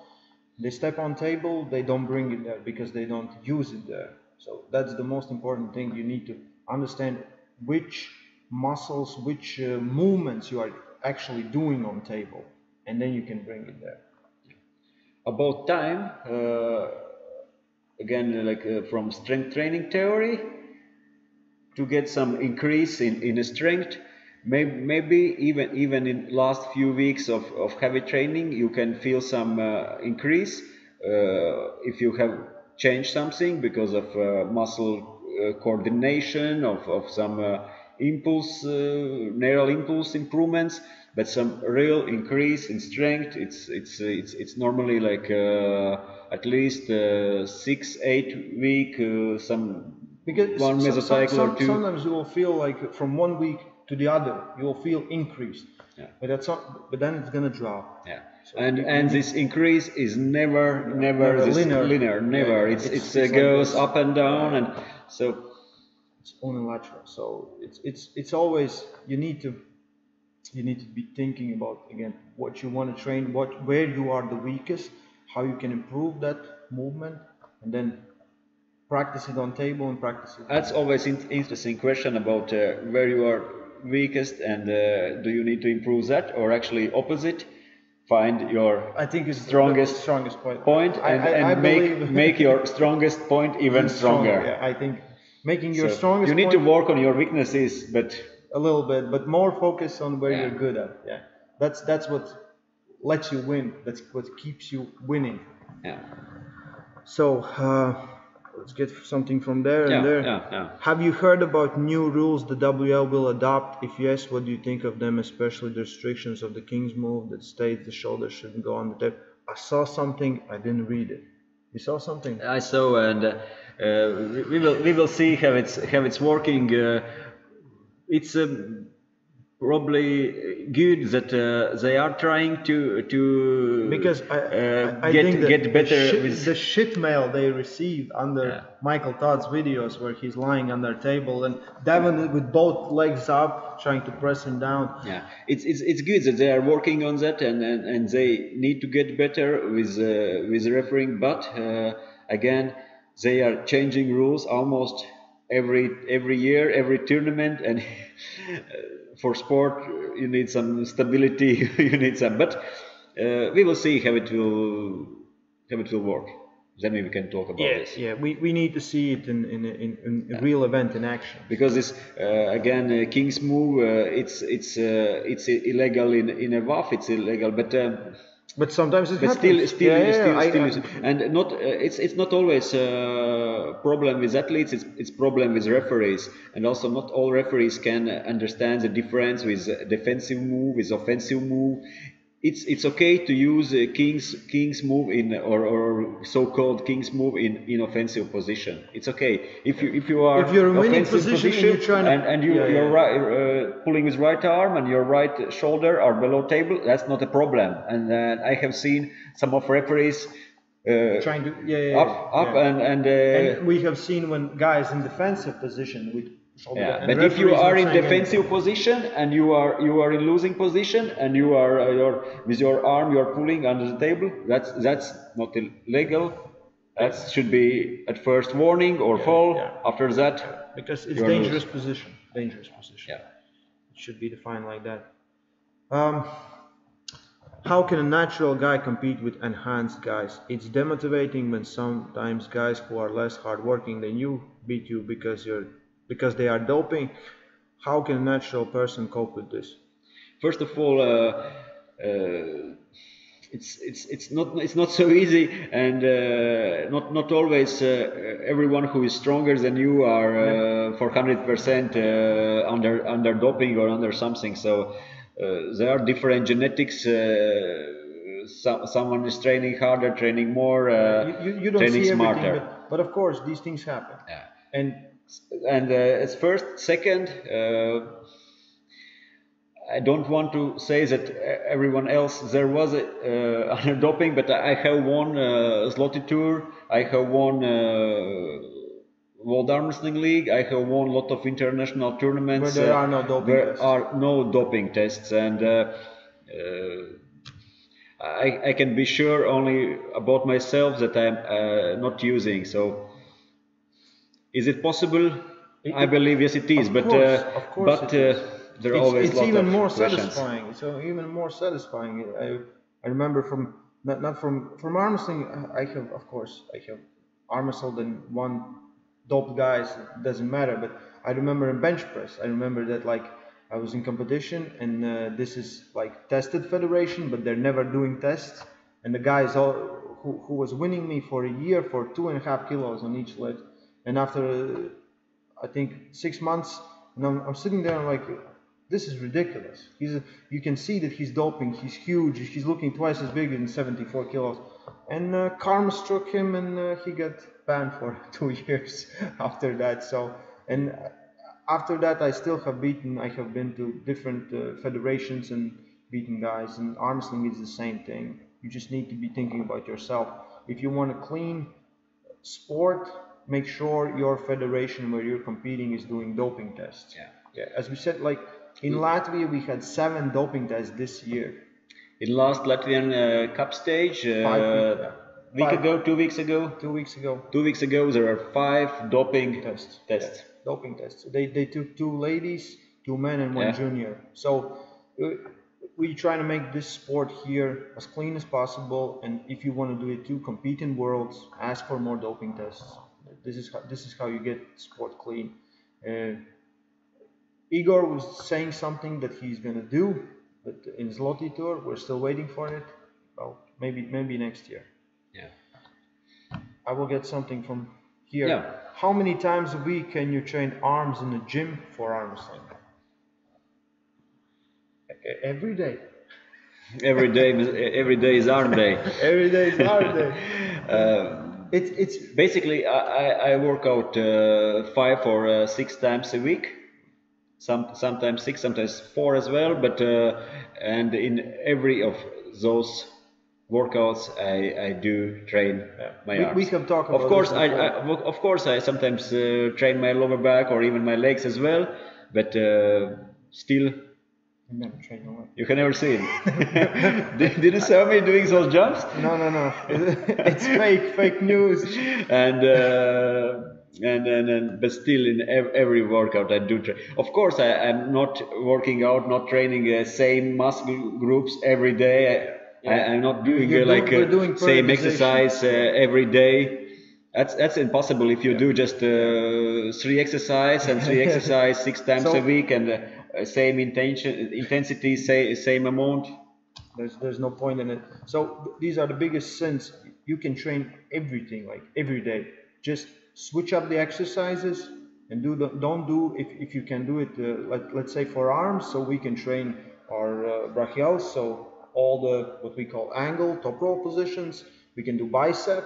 They step on table, they don't bring it there because they don't use it there. So that's the most important thing. You need to understand which muscles, which movements you are actually doing on table, and then you can bring it there. About time, again, from strength training theory, to get some increase in strength, maybe even in last few weeks of heavy training, you can feel some increase if you have changed something because of muscle coordination, of some impulse, neural impulse improvements, but some real increase in strength. It's normally like at least 6-8 week some because one mesocycle or two. sometimes you will feel like from 1 week to the other you will feel increased, Yeah. but then it's gonna drop. Yeah. So And this increase is never this linear. Never. Yeah, It's like goes this. up and down, and so It's unilateral. So it's always you need to be thinking about again what you want to train, where you are the weakest, how you can improve that movement, and then practice it on table and practice it. That's always interesting question about where you are weakest, and do you need to improve that, or actually opposite, find your I think it's strongest point and make your strongest point even stronger. Yeah, I think making your So strongest you need point, to work on your weaknesses, but a little bit, but more focus on where Yeah. you're good at. Yeah, that's what lets you win. That's what keeps you winning. yeah. So let's get something from there and Yeah, there. yeah. Have you heard about new rules the WL will adopt? If yes, what do you think of them, especially the restrictions of the King's move that states the shoulder shouldn't go on the tape? I saw something, I didn't read it. You saw something? I saw, and we will see how it's working. It's probably good that they are trying to Because I get think that get better the shit mail they received under Michael Todd's videos where he's lying on their table and Devon with both legs up trying to press him down. Yeah, it's good that they are working on that, and they need to get better with refereeing, but again they are changing rules almost every year, every tournament, and for sport you need some stability. You need some, but we will see how it will work. Then we can talk about this. Yeah, we need to see it in a real event in action. Because this again, King's move, it's illegal in a WAF. It's illegal, but sometimes it but happens. still, and not it's not always a problem with athletes. It's problem with referees, and also not all referees can understand the difference with defensive move, with offensive move. It's okay to use King's move in or so-called King's move in offensive position. It's okay if you are if you're in winning offensive position and you're trying to you're right, pulling with right arm and your right shoulder are below table. That's not a problem. And I have seen some of referees trying to up and we have seen when guys in defensive position with shoulder. Yeah, but if you are in defensive position and you are in losing position and you are with your arm you're pulling under the table, that's not illegal. That should be at first warning or fall. After that, because it's dangerous position. Dangerous position. Yeah, it should be defined like that. How can a natural guy compete with enhanced guys? It's demotivating when sometimes guys who are less hardworking than you beat you because they are doping. How can a natural person cope with this? First of all, it's not so easy, and not always everyone who is stronger than you are for 100% under doping or under something. So there are different genetics. Someone is training harder, training more, you don't training see smarter. everything, but of course these things happen. Yeah. And as first, second, I don't want to say that everyone else there was under doping, but I have won Zloty Tour, I have won World Armwrestling League, I have won a lot of international tournaments. Where there are no doping tests. There are no doping tests, and I can be sure only about myself that I'm not using. So. Is it possible? I believe yes, it is. But there are always lots of more questions. Satisfying. It's even more satisfying. I remember from not from armwrestling. I have arm wrestled and won doped guys. It doesn't matter. But I remember in bench press. I remember that like I was in competition and this is like tested federation, but they're never doing tests. And the guys who was winning me for a year for 2.5 kilos on each leg. And after, I think 6 months, And I'm sitting there and I'm like, this is ridiculous. You can see that he's doping. He's huge. He's looking twice as big in 74 kilos. And karma struck him, and he got banned for 2 years after that. So, and after that, I still have beaten. I have been to different federations and beaten guys. And arm wrestling is the same thing. You just need to be thinking about yourself. If you want a clean sport, make sure your federation where you're competing is doing doping tests. Yeah. As we said, like in Latvia, we had 7 doping tests this year. In last Latvian Cup stage, 2 weeks ago. 2 weeks ago. 2 weeks ago, there are 5 doping tests. Yeah, doping tests. They took 2 ladies, 2 men, and 1 junior. So we try to make this sport here as clean as possible. And if you want to do it too, compete in worlds, ask for more doping tests. This is how you get sport clean. Igor was saying something that he's gonna do, but in Zloty Tour, we're still waiting for it. Well, maybe next year. Yeah. I will get something from here. Yeah. How many times a week can you train arms in the gym for arm wrestling? Every day. Every day is arm day. Every day is arm day. It's basically I work out 5 or 6 times a week. Sometimes 6, sometimes 4 as well. But and in every of those workouts, I do train my arms. We have talked about of course, this of course, I sometimes train my lower back or even my legs as well. But still. Never train your leg. You can never see it. Did you see me doing those jumps? No. It's fake news. And but still in every workout I do train. Of course, I'm not working out, not training same muscle groups every day. I'm not doing same exercise every day. That's impossible if you do just 3 exercise and 3 exercise 6 times a week and same intensity, same amount. There's no point in it. So these are the biggest sins. You can train everything like every day. Just switch up the exercises and don't do if you can do it let's say for arms, so we can train our brachials, so all the what we call angle top roll positions. We can do bicep,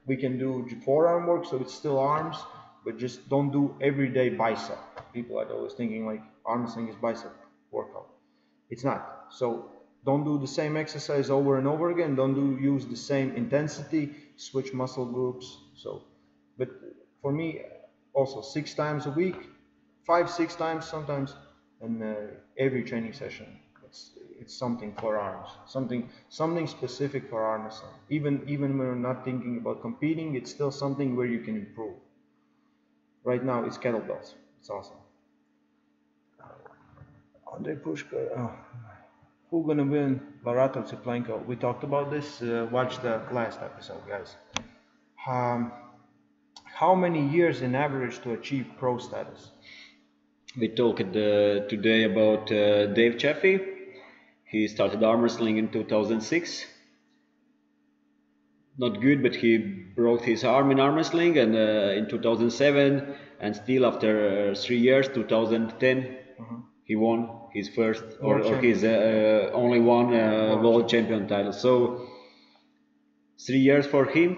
we can do forearm work, so it's still arms, but just don't do everyday bicep. People are always thinking like arm wrestling is bicep workout. It's not. So don't do the same exercise over and over again. Don't use the same intensity. Switch muscle groups. So, but for me, also 6 times a week, 5-6 times sometimes, and every training session. It's something for arms, something specific for arm wrestling. Even when we're not thinking about competing, it's still something where you can improve. Right now, it's kettlebells. It's awesome. Andrey Pushkars. Who's gonna win Barato Tsiplenko? We talked about this. Watch the last episode, guys. How many years in average to achieve pro status? We talked today about Dave Chaffee. He started arm wrestling in 2006. Not good, but he broke his arm in arm wrestling, and in 2007, and still after 3 years, 2010, he won his first or his only one world champion title. So 3 years for him.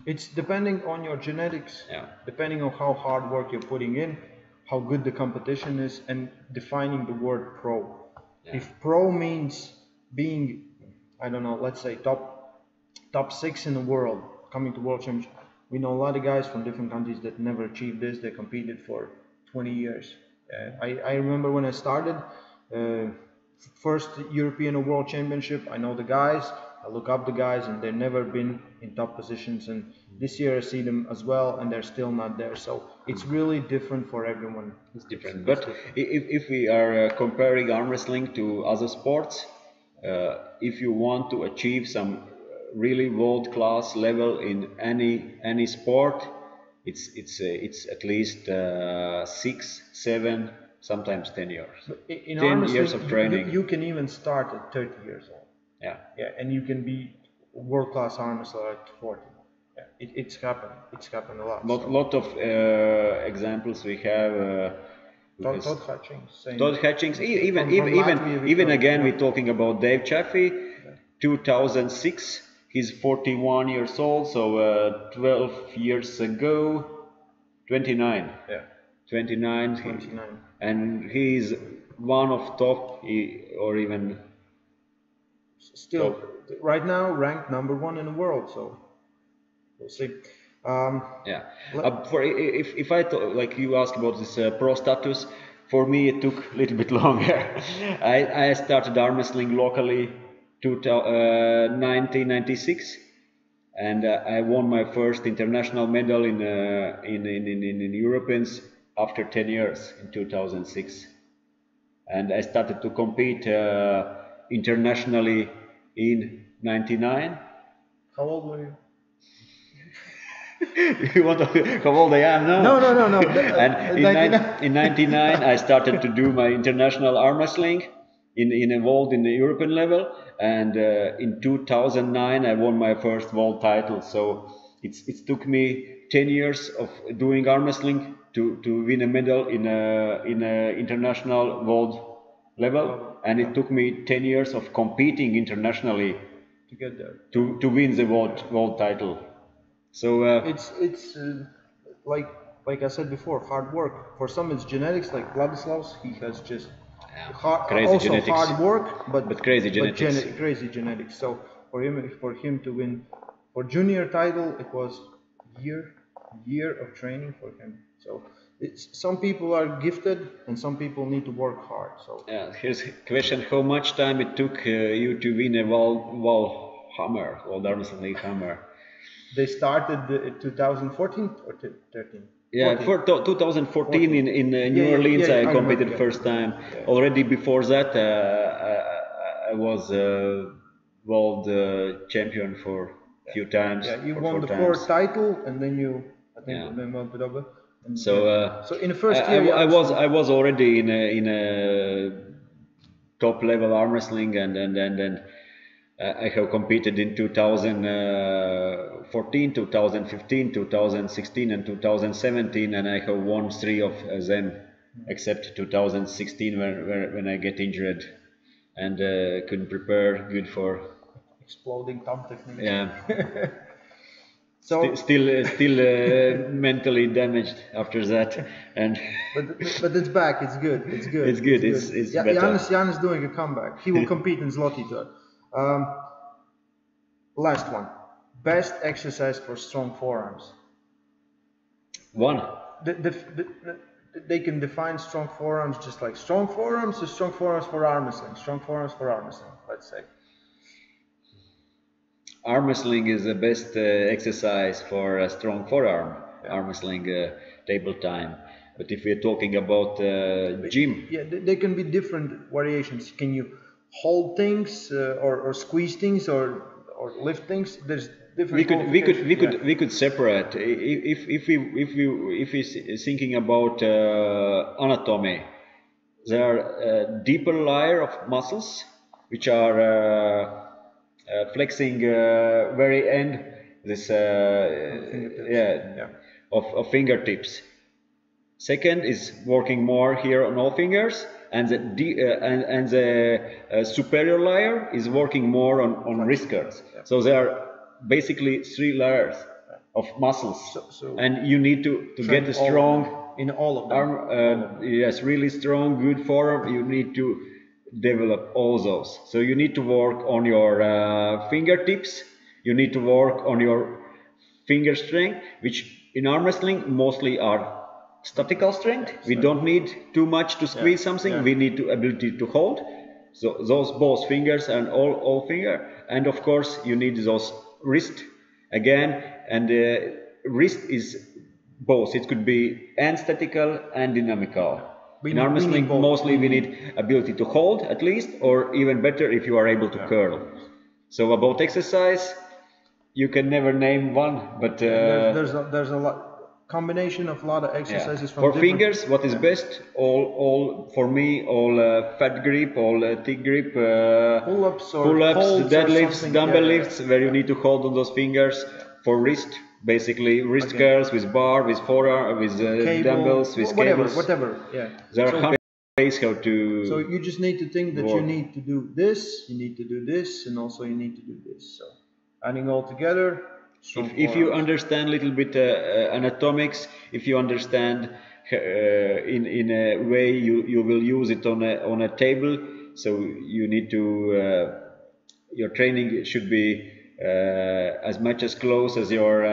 It's depending on your genetics, depending on how hard work you're putting in, how good the competition is, and defining the word pro. If pro means being, I don't know, let's say top 6 in the world, coming to world championship. We know a lot of guys from different countries that never achieved this. They competed for 20 years. I remember when I started, first European or world championship, I know the guys, I look up the guys, and they've never been in top positions, and this year I see them as well, and they're still not there. So it's really different for everyone. It's different. But if we are comparing arm wrestling to other sports, if you want to achieve some really world-class level in any sport, it's at least 6, 7, sometimes 10 years. In 10 years of training. You can even start at 30 years old. Yeah, and you can be world-class arm wrestler at 40. Yeah, it's happened. It's happened a lot. Lot of examples we have. Todd Hutchings. Todd Hutchings. Even again, we're talking about Dave Chaffee, 2006. He's 41 years old, so 12 years ago, 29. Yeah. 29. And he's one of top, or even still top. Right now ranked #1 in the world. So we'll see. Yeah. If I like you ask about this pro status, for me it took a little bit longer. I started arm wrestling locally 1996, and I won my first international medal in Europeans after 10 years in 2006, and I started to compete internationally in '99. How old were you? You want to how old I am now? No. And in '99 I started to do my international arm wrestling involved in the European level, and in 2009 I won my first world title. So it took me 10 years of doing arm wrestling to win a medal in a international world level, and it took me 10 years of competing internationally to get there, to win the world title. So it's like I said before, hard work. For some it's genetics, like Vladislav's, he has just crazy genetics. Hard work, but crazy genetics. Crazy genetics. So for him to win for junior title, it was year of training for him. So some people are gifted and some people need to work hard. So yeah, here's a question: how much time it took you to win a World Arm Wrestling Hammer? They started in 2014 or 13? Yeah, 2014 in New Orleans I competed first time. Yeah. Already before that I was world champion for a few times. Yeah, you won the fourth title and then you, I think, then won the so so in the first year I was already in a top level arm wrestling, and I have competed in 2014, 2015, 2016 and 2017, and I have won 3 of them, except 2016 when I get injured and couldn't prepare good for exploding thumb technique. Yeah. So still mentally damaged after that, and but it's back. It's good. It's better. Jan is doing a comeback. He will compete in Zloty Tour. Last one. Best exercise for strong forearms. One. They can define strong forearms just like strong forearms or strong forearms for arm wrestling. Strong forearms for arm wrestling, let's say. Arm wrestling is the best exercise for a strong forearm. Arm wrestling table time. But if we're talking about gym, there can be different variations. Can you hold things or squeeze things or lift things? There's different. We could separate. If we thinking about anatomy, there are a deeper layer of muscles which are flexing very end this of fingertips. Second is working more here on all fingers, and the superior layer is working more on wrist guards. So there are basically 3 layers of muscles, and you need to get a strong in all of them. Arm, yes, really strong, good forearm. You need to develop all those. So you need to work on your fingertips. You need to work on your finger strength, which in arm wrestling mostly are statical strength. We don't need too much to squeeze something. We need to ability to hold. So those both fingers and all finger, and of course you need those wrist again. And wrist is both. It could be and statical and dynamical. In arm wrestling, mostly we need ability to hold at least, or even better if you are able to curl. So about exercise, you can never name one, but there's a lot combination of a lot of exercises for fingers. What is best? All for me, all fat grip, all thick grip, pull-ups, deadlifts, dumbbell lifts, where you need to hold on those fingers. For wrist, basically wrist curls with bar, with forearm, with dumbbells, with cables. Whatever. Yeah. There are ways how to. So you just need to think that you need to do this, you need to do this, and also you need to do this. So adding all together. If you understand a little bit anatomics, if you understand in a way you will use it on a table, so you need to your training should be as much as close as your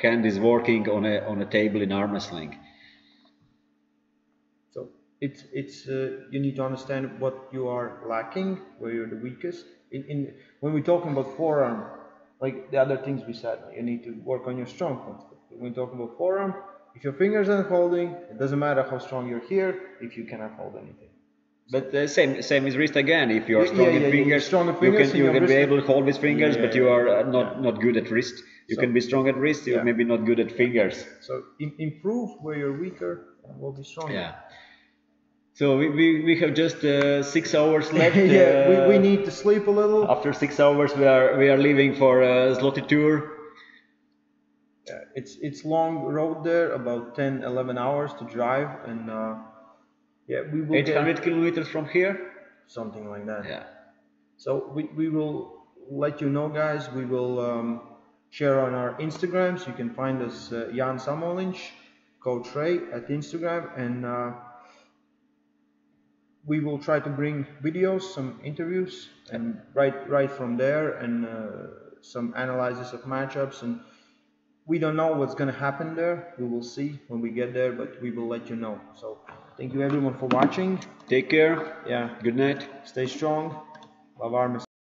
hand is working on a table in arm wrestling. So it's you need to understand what you are lacking, where you're the weakest. When we're talking about forearm, like the other things we said, you need to work on your strong points. When we're talking about forearm, if your fingers aren't holding, it doesn't matter how strong you're here if you cannot hold anything. But same as wrist again. If you are strong in fingers, you can be able to hold with fingers, but you are not good at wrist. You can be strong at wrist, you're maybe not good at fingers. So improve where you're weaker and we'll be stronger. Yeah. So we have just 6 hours left. We need to sleep a little. After 6 hours, we are leaving for a Zloty tour. It's long road there, about 10-11 hours to drive, and we will 800 kilometers from here, something like that. Yeah. So we will let you know, guys. We will share on our Instagrams. You can find us Jan Samolinch, Coach Ray at Instagram, and we will try to bring videos, some interviews, and right from there, and some analysis of matchups. And we don't know what's going to happen there. We will see when we get there, but we will let you know. So thank you everyone for watching. Take care. Yeah. Good night. Stay strong. Love Armwrestling.